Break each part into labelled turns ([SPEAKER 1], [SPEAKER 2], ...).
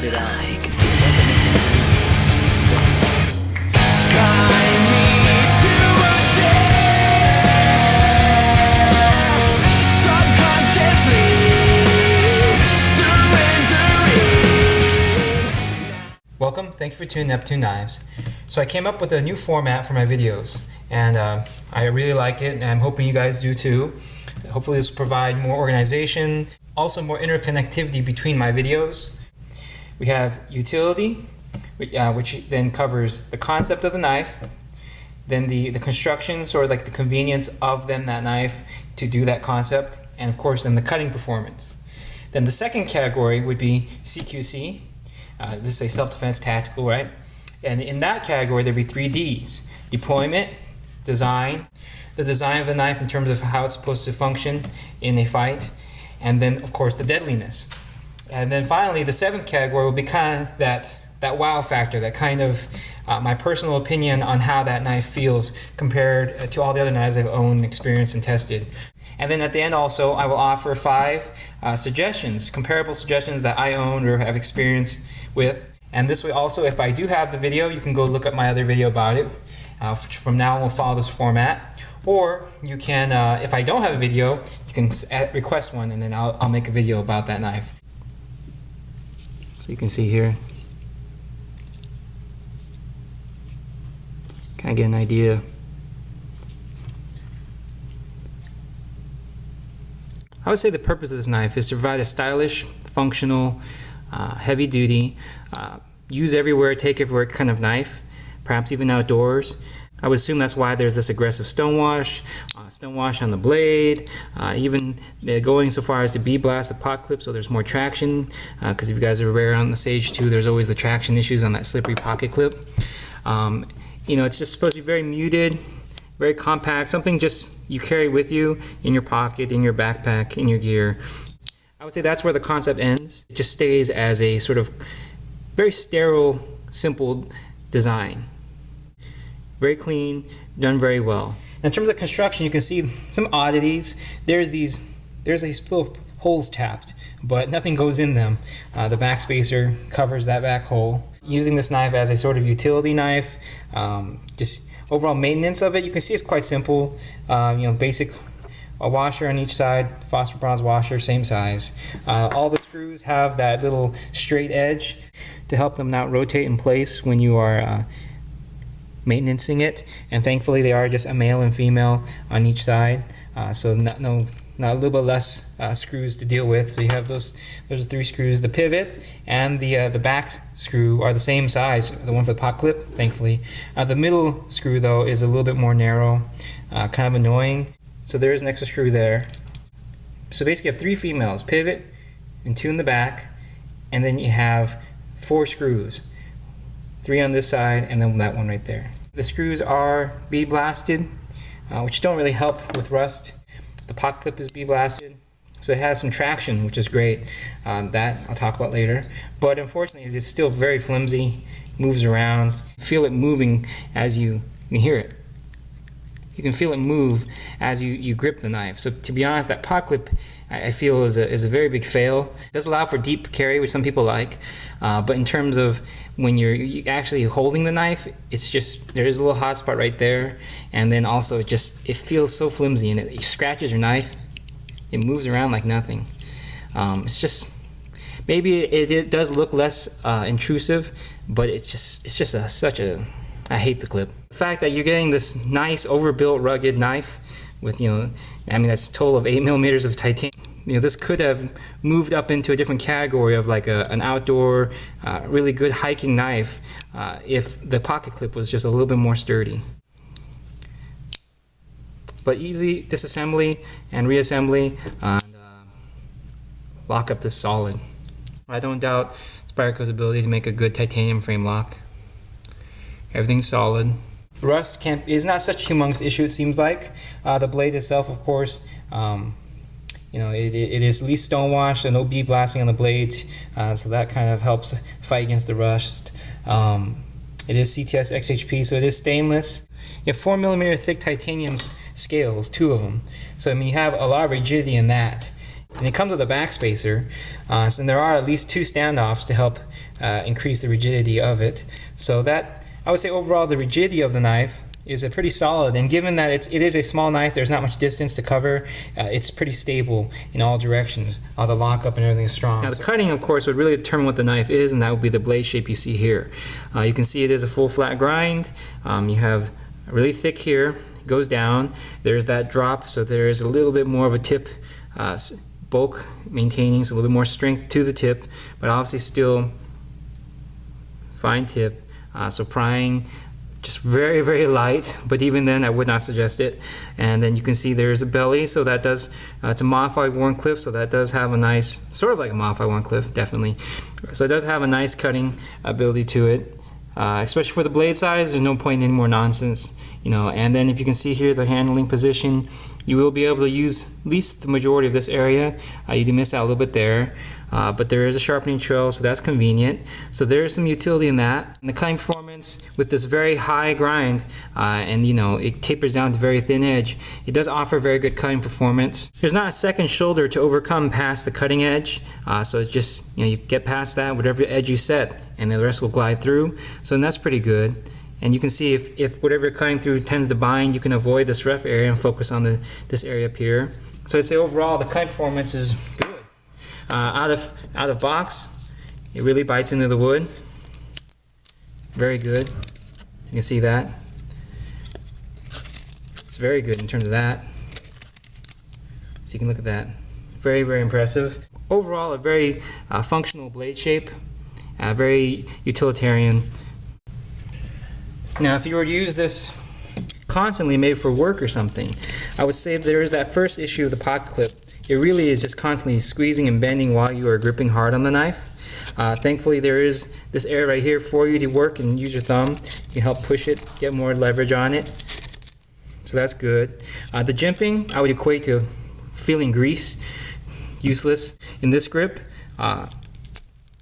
[SPEAKER 1] put it out.
[SPEAKER 2] Welcome, thank you for tuning NeptuneKnives. So I came up with a new format for my videos, and I really like it, and I'm hoping you guys do too. Hopefully this will provide more organization, also more interconnectivity between my videos. We have utility, which then covers the concept of the knife, then the construction, sort of like the convenience of that knife to do that concept, and of course then the cutting performance. Then the second category would be CQC. This is a self-defense tactical, right? And in that category, there'd be 3 Ds: deployment, design, the design of the knife in terms of how it's supposed to function in a fight, and then of course the deadliness. And then finally, the 7th category will be kind of that wow factor, that kind of my personal opinion on how that knife feels compared to all the other knives I've owned, experienced, and tested. And then at the end also, I will offer 5 suggestions, comparable suggestions that I own or have experience with. And this way also, if I do have the video, you can go look up my other video about it. From now on, we'll follow this format. Or you can, if I don't have a video, you can request one, and then I'll make a video about that knife. So you can see here, kind of get an idea. I would say the purpose of this knife is to provide a stylish, functional, heavy duty, use everywhere, take everywhere kind of knife, perhaps even outdoors. I would assume that's why there's this aggressive stonewash on the blade, even going so far as to blast the pot clip so there's more traction, because if you guys are aware on the Sage 2, there's always the traction issues on that slippery pocket clip. You know, it's just supposed to be very muted, very compact, something just you carry with you in your pocket, in your backpack, in your gear. I would say that's where the concept ends. It just stays as a sort of very sterile, simple design. Very clean, done very well. In terms of construction, you can see some oddities. There's these little holes tapped, but nothing goes in them. The backspacer covers that back hole. Using this knife as a sort of utility knife, just overall maintenance of it, you can see it's quite simple. You know, basic. A washer on each side, phosphor bronze washer, same size. All the screws have that little straight edge to help them not rotate in place when you are maintaining it. And thankfully they are just a male and female on each side, so not a little bit less screws to deal with. So you have those 3 screws. The pivot and the back screw are the same size, the one for the pot clip, thankfully. The middle screw though is a little bit more narrow, kind of annoying. So there is an extra screw there. So basically you have 3 females, pivot and 2 in the back, and then you have 4 screws. 3 on this side and then that one right there. The screws are bead blasted, which don't really help with rust. The pot clip is bead blasted, so it has some traction, which is great. That I'll talk about later. But unfortunately it is still very flimsy, moves around. You feel it moving as you hear it. You can feel it move as you grip the knife. So to be honest, that pot clip I feel is a very big fail. It does allow for deep carry, which some people like, but in terms of when you're actually holding the knife, it's just, there is a little hot spot right there, and then also it feels so flimsy, and it scratches your knife, it moves around like nothing. It's just, maybe it does look less intrusive, but it's just I hate the clip. The fact that you're getting this nice overbuilt rugged knife with, you know, I mean that's a total of 8mm of titanium. You know, this could have moved up into a different category of like an outdoor, really good hiking knife if the pocket clip was just a little bit more sturdy. But easy disassembly and reassembly, and lockup is solid. I don't doubt Spydero's ability to make a good titanium frame lock. Everything's solid. Rust is not such a humongous issue, it seems like. The blade itself, of course, you know, it is at least stonewashed, so no bead blasting on the blades, so that kind of helps fight against the rust. It is CTS XHP, so it is stainless. You have 4mm thick titanium scales, 2 of them. So I mean, you have a lot of rigidity in that. And it comes with a backspacer, so there are at least 2 standoffs to help increase the rigidity of it. So that, I would say overall the rigidity of the knife is pretty solid, and given that it is a small knife, there's not much distance to cover, it's pretty stable in all directions. All the lockup and everything is strong. Now the cutting, of course, would really determine what the knife is, and that would be the blade shape you see here. You can see it is a full flat grind. You have really thick here, goes down, there's that drop, so there is a little bit more of a tip bulk maintaining, so a little bit more strength to the tip, but obviously still fine tip. So prying just very, very light, but even then I would not suggest it. And then you can see there's a belly, so that does, it's a modified worn clip, so that does have a nice, sort of like a modified worn clip, definitely. So it does have a nice cutting ability to it, especially for the blade size. There's no point in any more nonsense, you know. And then if you can see here the handling position, you will be able to use at least the majority of this area. You do miss out a little bit there. But there is a sharpening trail, so that's convenient. So there is some utility in that. And the cutting performance with this very high grind, and you know, it tapers down to very thin edge, it does offer very good cutting performance. There's not a second shoulder to overcome past the cutting edge, so it's just, you know, you get past that, whatever edge you set, and the rest will glide through. So and that's pretty good. And you can see if whatever you're cutting through tends to bind, you can avoid this rough area and focus on this area up here. So I'd say overall the cutting performance is good. Out of box, it really bites into the wood. Very good. You can see that. It's very good in terms of that. So you can look at that. Very, very impressive. Overall, a very functional blade shape. Very utilitarian. Now, if you were to use this constantly, maybe for work or something, I would say there is that first issue of the pocket clip. It really is just constantly squeezing and bending while you are gripping hard on the knife. Thankfully, there is this area right here for you to work and use your thumb. You can help push it, get more leverage on it. So that's good. The jimping, I would equate to feeling grease. Useless. In this grip,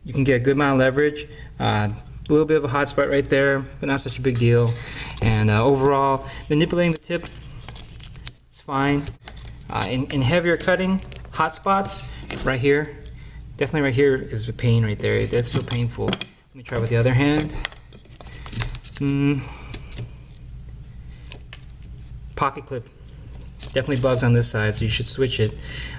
[SPEAKER 2] you can get a good amount of leverage. A little bit of a hot spot right there, but not such a big deal. And overall, manipulating the tip is fine. In heavier cutting, hot spots, right here, definitely right here is the pain right there. It does feel painful. Let me try with the other hand. Pocket clip, definitely bugs on this side, so you should switch it.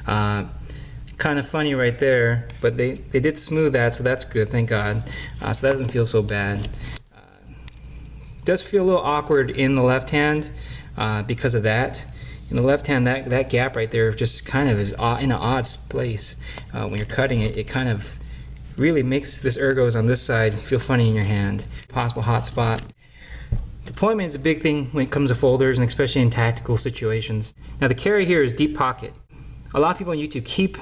[SPEAKER 2] Kind of funny right there, but they did smooth that, so that's good, thank God. So that doesn't feel so bad. It does feel a little awkward in the left hand because of that. In the left hand, that gap right there just kind of is in an odd place. When you're cutting it, it kind of really makes this ergos on this side feel funny in your hand. Possible hot spot. Deployment is a big thing when it comes to folders, and especially in tactical situations. Now the carry here is deep pocket. A lot of people on YouTube keep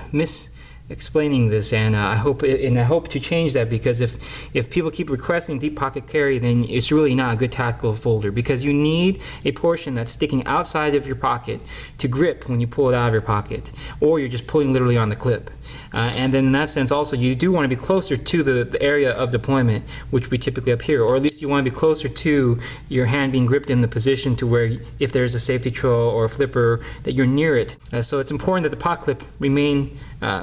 [SPEAKER 2] explaining this, and I hope to change that, because if people keep requesting deep pocket carry, then it's really not a good tactical folder, because you need a portion that's sticking outside of your pocket to grip when you pull it out of your pocket, or you're just pulling literally on the clip. And then in that sense also, you do want to be closer to the area of deployment, which would be typically up here, or at least you want to be closer to your hand being gripped in the position to where if there's a safety trail or a flipper, that you're near it. So it's important that the pocket clip remain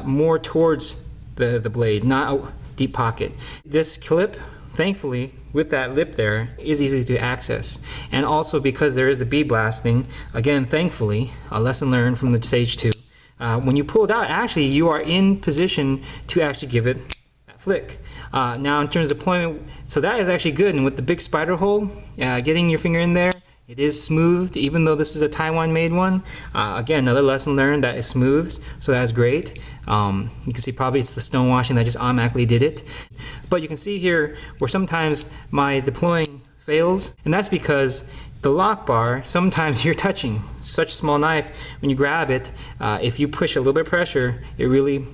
[SPEAKER 2] more towards the blade, not deep pocket. This clip, thankfully, with that lip there, is easy to access. And also because there is the bead blasting, again, thankfully, a lesson learned from the Sage 2. When you pull it out, actually, you are in position to actually give it that flick. Now, in terms of deployment, so that is actually good. And with the big spider hole, getting your finger in there, it is smoothed, even though this is a Taiwan-made one. Again, another lesson learned, that is smoothed, so that's great. You can see probably it's the stone washing that just automatically did it. But you can see here where sometimes my deploying fails, and that's because the lock bar, sometimes you're touching such a small knife, when you grab it, if you push a little bit of pressure, it really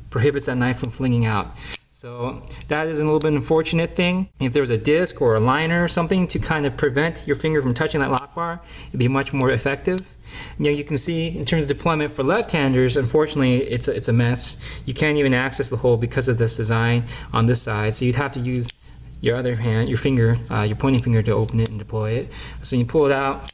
[SPEAKER 2] prohibits that knife from flinging out. So that is a little bit unfortunate thing. If there was a disc or a liner or something to kind of prevent your finger from touching that lock bar, it'd be much more effective. You know, you can see in terms of deployment for left-handers, unfortunately, it's a mess. You can't even access the hole because of this design on this side. So you'd have to use your other hand, your finger, your pointing finger to open it and deploy it. So you pull it out.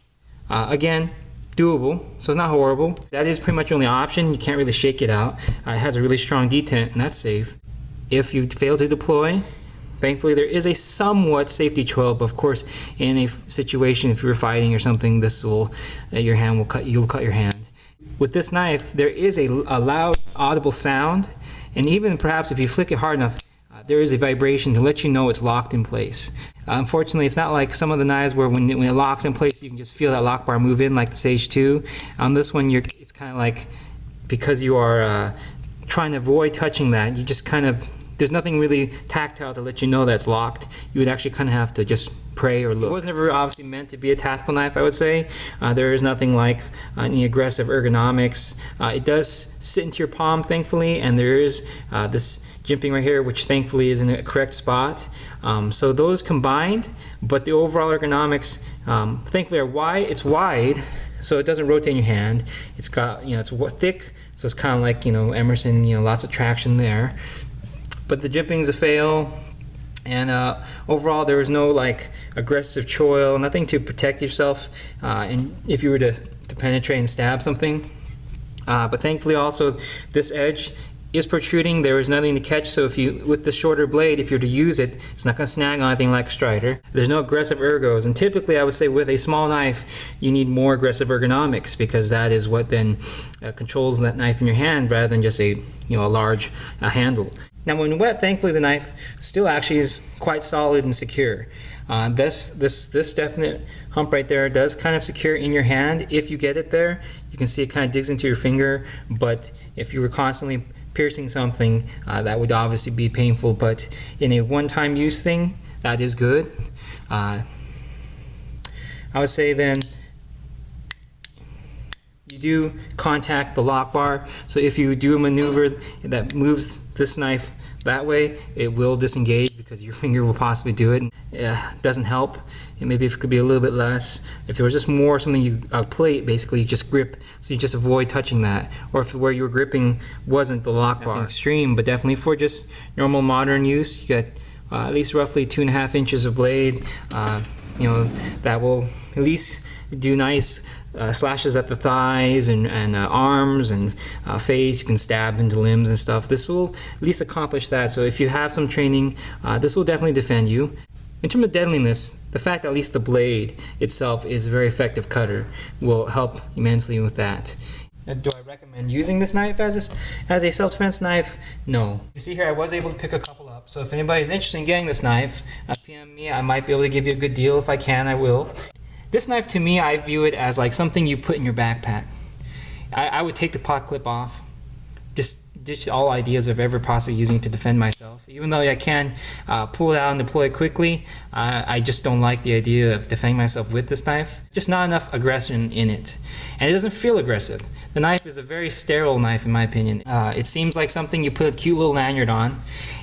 [SPEAKER 2] Again, doable, so it's not horrible. That is pretty much the only option. You can't really shake it out. It has a really strong detent, and that's safe. If you fail to deploy, Thankfully, there is a somewhat safety choil, but of course, in a situation if you're fighting or something, this will your hand will cut. You'll cut your hand. With this knife, there is a loud, audible sound, and even perhaps if you flick it hard enough, there is a vibration to let you know it's locked in place. Unfortunately, it's not like some of the knives where when it locks in place, you can just feel that lock bar move in, like the Sage 2. On this one, it's kind of like, because you are trying to avoid touching that, you just kind of, there's nothing really tactile to let you know that's locked. You would actually kind of have to just pray or look. It was never obviously meant to be a tactical knife, I would say. There is nothing like any aggressive ergonomics. It does sit into your palm, thankfully, and there is this jimping right here, which thankfully is in a correct spot. So those combined, but the overall ergonomics, thankfully, are wide. It's wide, so it doesn't rotate in your hand. It's got, it's thick, so it's kind of like, Emerson, lots of traction there. But the jimping's a fail, and overall there was no like aggressive choil, nothing to protect yourself, and if you were to penetrate and stab something. But thankfully also this edge is protruding. There is nothing to catch, so if you, with the shorter blade, if you're to use it, it's not going to snag on anything like a Strider. There's no aggressive ergos, and typically I would say with a small knife you need more aggressive ergonomics, because that is what then controls that knife in your hand rather than just a large handle. Now when wet, thankfully the knife still actually is quite solid and secure. This definite hump right there does kind of secure in your hand if you get it there. You can see it kind of digs into your finger, but if you were constantly piercing something, that would obviously be painful, but in a one-time use thing, that is good. I would say then you do contact the lock bar, so if you do a maneuver that moves this knife that way, it will disengage because your finger will possibly do it. Doesn't help. And maybe if it could be a little bit less. If there was just more something a plate, basically you just grip, so you just avoid touching that. Or if where you were gripping wasn't the lock bar. Extreme, but definitely for just normal modern use, you got at least roughly 2.5 inches of blade. That will at least do nice slashes at the thighs and arms and face. You can stab into limbs and stuff. This will at least accomplish that. So if you have some training, this will definitely defend you. In terms of deadliness, the fact that at least the blade itself is a very effective cutter will help immensely with that. Do I recommend using this knife as a self-defense knife? No. You see here, I was able to pick a couple up, so if anybody's interested in getting this knife, PM me. I might be able to give you a good deal. If I can, I will. This knife, to me, I view it as like something you put in your backpack. I would take the pot clip off, just ditch all ideas of ever possibly using it to defend myself. Even though I can pull it out and deploy it quickly, I just don't like the idea of defending myself with this knife. Just not enough aggression in it. And it doesn't feel aggressive. The knife is a very sterile knife in my opinion. It seems like something you put a cute little lanyard on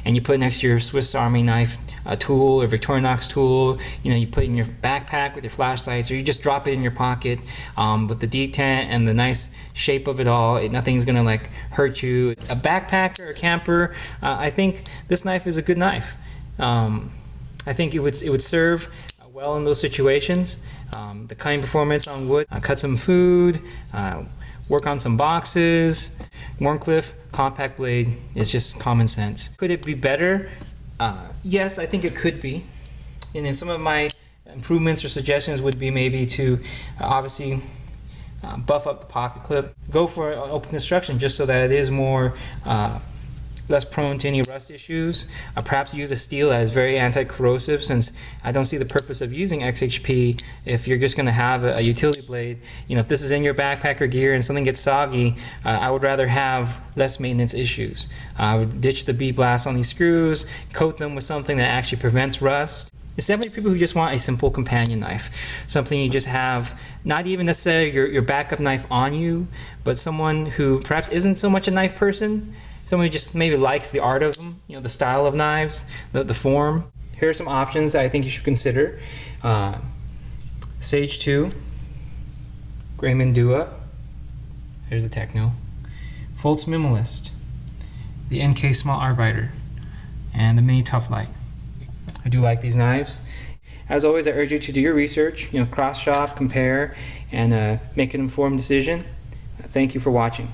[SPEAKER 2] and you put it next to your Swiss Army knife tool or Victorinox tool. You put it in your backpack with your flashlights, or you just drop it in your pocket. With the detent and the nice shape of it all, nothing's gonna like hurt you. A backpacker or a camper, I think this knife is a good knife. I think it would serve well in those situations. The cutting performance on wood, cut some food, work on some boxes. Warncliffe compact blade is just common sense. Could it be better? Yes, I think it could be. And then some of my improvements or suggestions would be maybe to obviously buff up the pocket clip. Go for open construction just so that it is more less prone to any rust issues. Perhaps use a steel that is very anti-corrosive, since I don't see the purpose of using XHP if you're just going to have a utility blade. If this is in your backpacker gear and something gets soggy, I would rather have less maintenance issues. I would ditch the B-blast on these screws, coat them with something that actually prevents rust. It's definitely people who just want a simple companion knife, something you just have, not even necessarily your backup knife on you, but someone who perhaps isn't so much a knife person, someone who just maybe likes the art of them, the style of knives, the form. Here are some options that I think you should consider. Sage 2, Grayman Dua, here's the Techno, Foltz Minimalist, the NK Small Arbiter, and the Mini Tough Light. I do like these knives. As always, I urge you to do your research, cross-shop, compare, and make an informed decision. Thank you for watching.